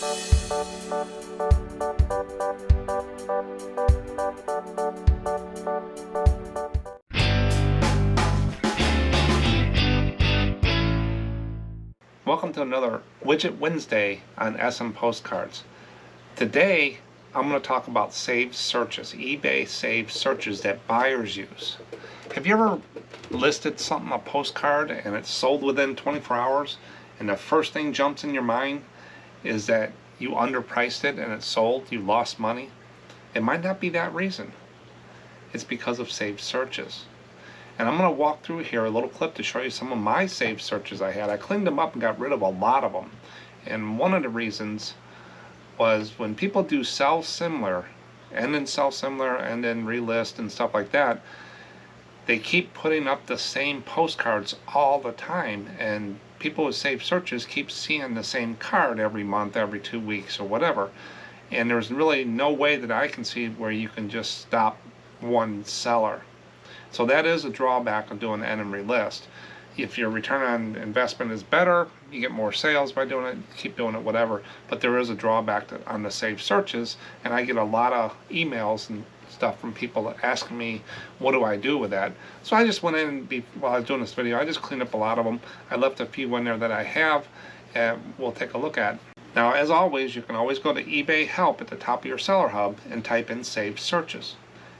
Welcome to another Widget Wednesday on SMPostcards. Today I'm going to talk about saved searches, eBay saved searches that buyers use. Have you ever listed something, a postcard, and it's sold within 24 hours and the first thing jumps in your mind is that you underpriced it and it's sold, you lost money? It might not be that reason. It's because of saved searches. And I'm going to walk through here a little clip to show you some of my saved searches I had. I cleaned them up and got rid of a lot of them. And one of the reasons was when people do sell similar and then relist and stuff like that, they keep putting up the same postcards all the time. And people with saved searches keep seeing the same card every month, every 2 weeks or whatever. And there's really no way that I can see where you can just stop one seller. So that is a drawback of doing end and relist. If your return on investment is better, you get more sales by doing it, keep doing it, whatever. But there is a drawback on the saved searches, and I get a lot of emails and stuff from people asking me, what do I do with that? So I just went in, while I was doing this video, I just cleaned up a lot of them. I left a few in there that I have, and we'll take a look at. Now, as always, you can always go to eBay Help at the top of your Seller Hub and type in saved searches.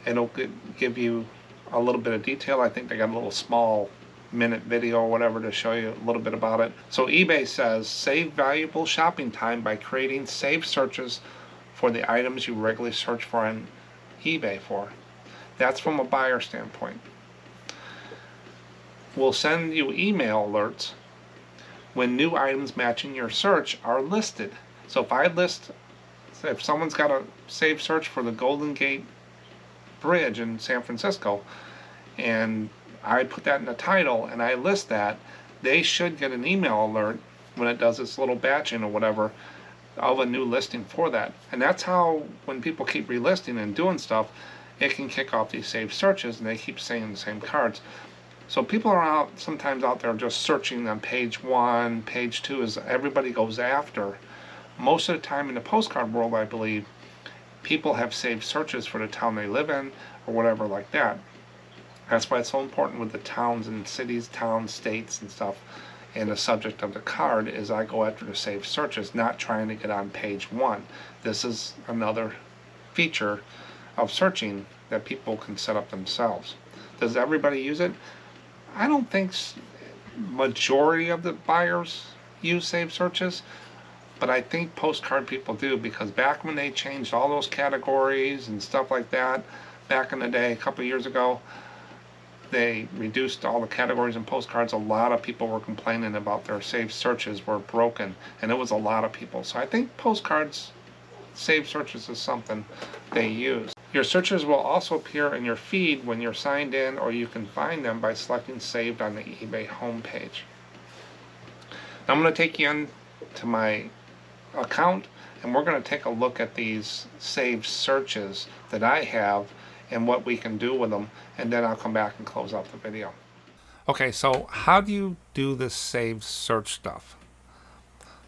It'll give you a little bit of detail. I think they got a little small minute video or whatever to show you a little bit about it. So eBay says save valuable shopping time by creating saved searches for the items you regularly search for on eBay for. That's from a buyer standpoint. We'll send you email alerts when new items matching your search are listed. So if someone's got a saved search for the Golden Gate Bridge in San Francisco and I put that in the title and I list that, they should get an email alert when it does its little batching or whatever of a new listing for that. And that's how, when people keep relisting and doing stuff, it can kick off these saved searches and they keep saying the same cards. So people are sometimes out there just searching on page 1, page 2 is everybody goes after. Most of the time in the postcard world, I believe, people have saved searches for the town they live in or whatever like that. That's why it's so important with the towns and cities, towns, states and stuff. And the subject of the card is I go after the saved searches, not trying to get on page 1. This is another feature of searching that people can set up themselves. Does everybody use it? I don't think majority of the buyers use saved searches. But I think postcard people do, because back when they changed all those categories and stuff like that, back in the day, a couple of years ago, they reduced all the categories in postcards. A lot of people were complaining about their saved searches were broken, and it was a lot of people. So I think postcards, saved searches is something they use. Your searches will also appear in your feed when you're signed in, or you can find them by selecting saved on the eBay homepage. Now I'm going to take you into my account and we're going to take a look at these saved searches that I have and what we can do with them, and then I'll come back and close out the video. Okay, so how do you do this saved search stuff?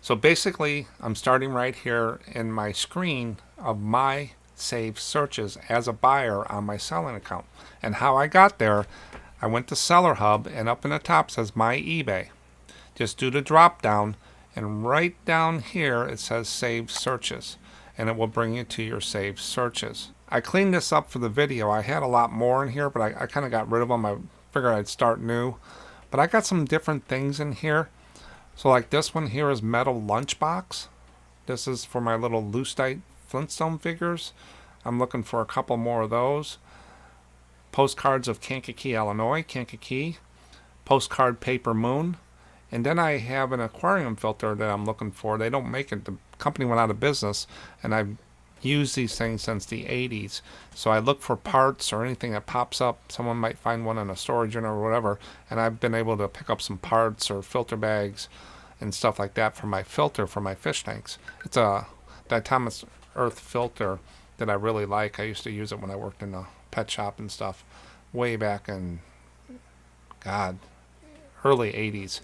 So basically I'm starting right here in my screen of my saved searches as a buyer on my selling account. And how I got there, I went to Seller Hub and up in the top says My eBay. Just do the drop down, and right down here it says saved searches, and it will bring you to your saved searches. I cleaned this up for the video. I had a lot more in here, but I kind of got rid of them. I figured I'd start new, but I got some different things in here. So like this one here is metal lunchbox. This is for my little Lucite Flintstone figures. I'm looking for a couple more of those. Postcards of Kankakee, Illinois, Kankakee. Postcard paper moon. And then I have an aquarium filter that I'm looking for. They don't make it. The company went out of business, and I've used these things since the 80s. So I look for parts or anything that pops up. Someone might find one in a storage unit or whatever, and I've been able to pick up some parts or filter bags and stuff like that for my filter for my fish tanks. It's a diatomaceous earth filter that I really like. I used to use it when I worked in a pet shop and stuff way back in, God, early 80s.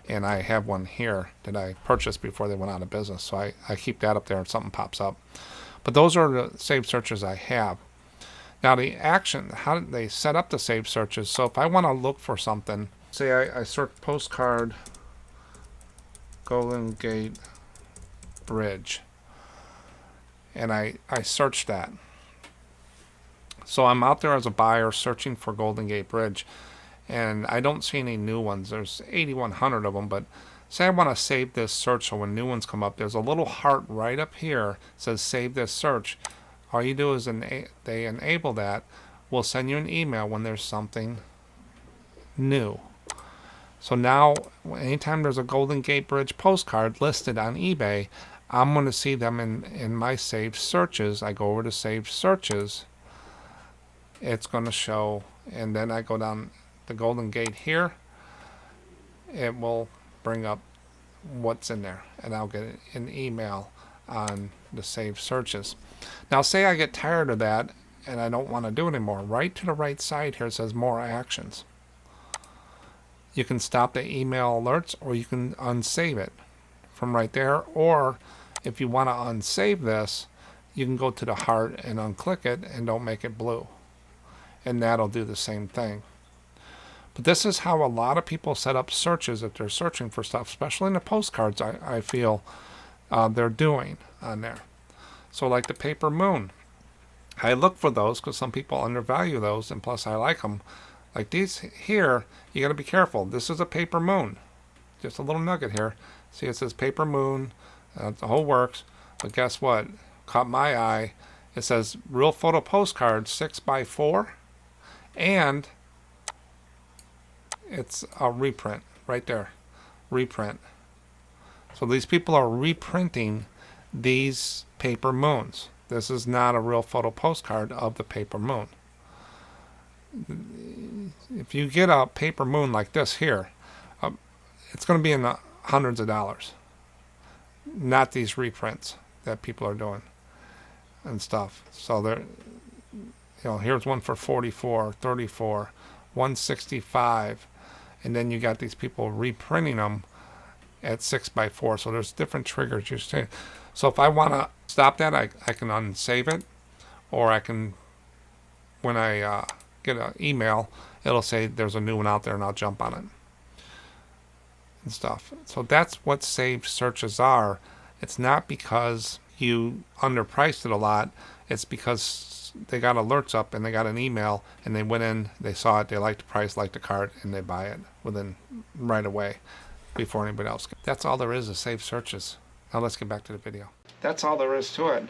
and I have one here that I purchased before they went out of business, so I keep that up there if something pops up. But those are the saved searches I have. Now the action, how they set up the saved searches. So if I want to look for something, say I search postcard Golden Gate Bridge, and I search that. So I'm out there as a buyer searching for Golden Gate Bridge, and I don't see any new ones. There's 8,100 of them, but say I want to save this search so when new ones come up, there's a little heart right up here that says save this search. All you do is they enable that. We'll send you an email when there's something new. So now anytime there's a Golden Gate Bridge postcard listed on eBay, I'm going to see them in my saved searches. I go over to saved searches. It's going to show, and then I go down the Golden Gate here. It will bring up what's in there, and I'll get an email on the saved searches. Now say I get tired of that and I don't want to do it anymore. Right to the right side here it says more actions. You can stop the email alerts, or you can unsave it from right there, or if you want to unsave this, you can go to the heart and unclick it and don't make it blue, and that'll do the same thing. But this is how a lot of people set up searches if they're searching for stuff, especially in the postcards. I feel they're doing on there. So like the paper moon, I look for those because some people undervalue those, and plus I like them. Like these here, you got to be careful. This is a paper moon. Just a little nugget here. See, it says paper moon. The whole works. But guess what? Caught my eye. It says real photo postcard 6x4, and it's a reprint right there. Reprint. So these people are reprinting these paper moons. This is not a real photo postcard of the paper moon. If you get a paper moon like this here, it's going to be in the hundreds of dollars. Not these reprints that people are doing and stuff. So they're, here's one for 44, 34, 165, and then you got these people reprinting them at 6x4. So there's different triggers you say. So if I want to stop that, I can unsave it, or I can, when I get an email, it'll say there's a new one out there, and I'll jump on it and stuff. So that's what saved searches are. It's not because you underpriced it a lot. It's because they got alerts up and they got an email, and they went in, they saw it, they liked the price, liked the card, and they buy it within right away before anybody else. That's all there is saved searches. Now let's get back to the video. That's all there is to it.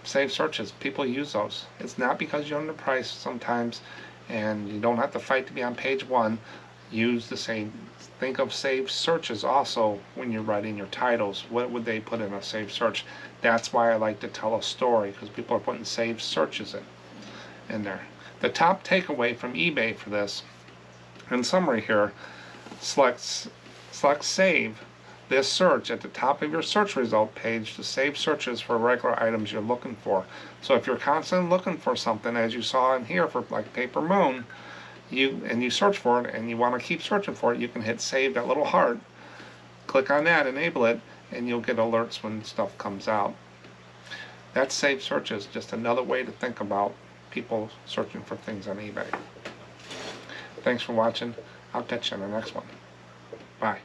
Saved searches, people use those. It's not because you're underpriced sometimes, and you don't have to fight to be on page one. Use the same. Think of saved searches also when you're writing your titles. What would they put in a saved search? That's why I like to tell a story, because people are putting saved searches in there. The top takeaway from eBay for this, in summary here, select save this search at the top of your search result page to save searches for regular items you're looking for. So if you're constantly looking for something, as you saw in here for like paper moon, you search for it and you want to keep searching for it, you can hit save, that little heart, click on that, enable it, and you'll get alerts when stuff comes out. That's saved searches, just another way to think about people searching for things on eBay. Thanks for watching. I'll catch you on the next one. Bye.